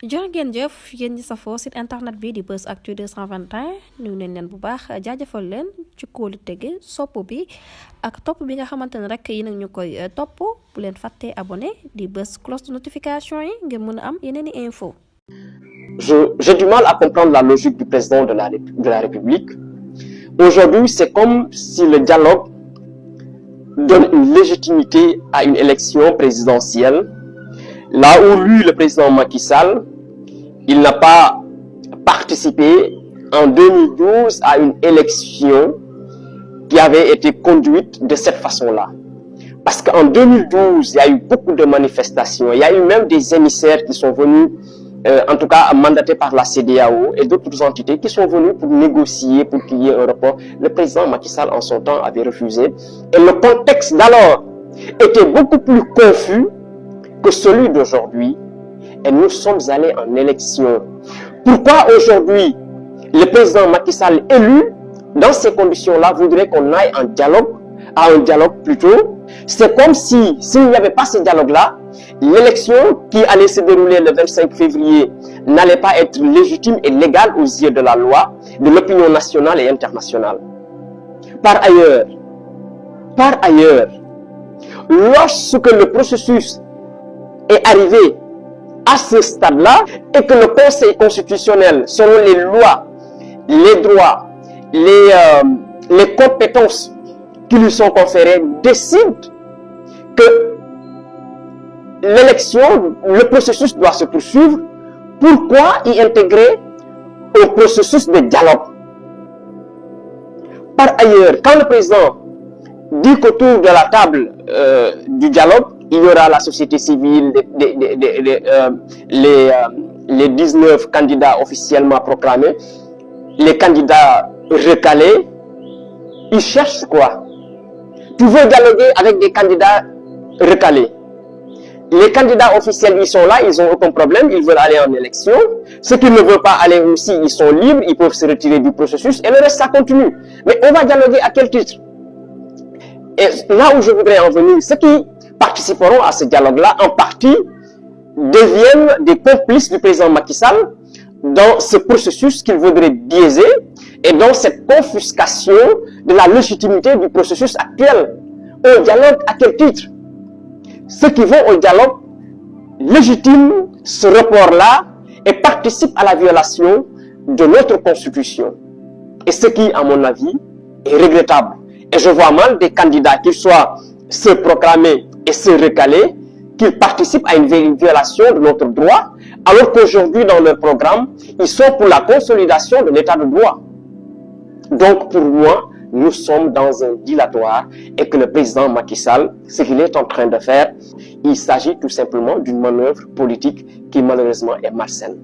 jërë ngeen jëf yéen ñi safoo site internet bi di Buzz Actu 221 nuyu nañ leen bu baax jaajëfal leen ci kóolu tege sopp bi ak topp bi nga xamante ne rek yi nag ñu koy topp bu leen fàttee abonné di bës cloche de notification yi ngir mën a am yeneen i info. J'ai du mal à comprendre la logique du président de la République. Aujourd'hui, c'est comme si le dialogue donne une légitimité à une élection présidentielle, là où lui, le président Macky Sall, il n'a pas participé en 2012 à une élection qui avait été conduite de cette façon-là. Parce qu'en 2012, il y a eu beaucoup de manifestations, il y a eu même des émissaires qui sont venus, en tout cas mandatés par la CEDEAO et d'autres entités qui sont venus pour négocier, pour qu'il y ait un report. Le président Macky Sall, en son temps, avait refusé. Et le contexte d'alors était beaucoup plus confus que celui d'aujourd'hui. Et nous sommes allés en élection. Pourquoi aujourd'hui, le président Macky Sall élu, dans ces conditions-là, voudrait qu'on aille en dialogue, à un dialogue plutôt? C'est comme si, s'il n'y avait pas ce dialogue-là, l'élection qui allait se dérouler le 25 février n'allait pas être légitime et légale aux yeux de la loi, de l'opinion nationale et internationale. Par ailleurs, lorsque le processus est arrivé à ce stade-là et que le Conseil constitutionnel, selon les lois, les droits, les compétences qui lui sont conférées, décide que l'élection, le processus doit se poursuivre, pourquoi y intégrer un processus de dialogue? Par ailleurs, quand le président dit qu'autour de la table du dialogue, il y aura la société civile, les 19 candidats officiellement proclamés, les candidats recalés, ils cherchent quoi? Tu veux dialoguer avec des candidats recalés. Les candidats officiels, ils sont là, ils n'ont aucun problème, ils veulent aller en élection. Ceux qui ne veulent pas aller aussi, ils sont libres, ils peuvent se retirer du processus et le reste, ça continue. Mais on va dialoguer à quel titre? Et là où je voudrais en venir, ceux qui participeront à ce dialogue-là, en partie, deviennent des complices du président Macky Sall dans ce processus qu'il voudrait biaiser et dans cette confiscation de la légitimité du processus actuel. Au dialogue, à quel titre? Ceux qui vont au dialogue légitiment ce report-là et participent à la violation de notre Constitution. Et ce qui, à mon avis, est regrettable. Et je vois mal des candidats, qu'ils soient se proclamer et se recaler, qu'ils participent à une violation de notre droit, alors qu'aujourd'hui, dans leur programme, ils sont pour la consolidation de l'état de droit. Donc, pour moi, nous sommes dans un dilatoire et que le président Macky Sall, ce qu'il est en train de faire, il s'agit tout simplement d'une manœuvre politique qui malheureusement est malsaine.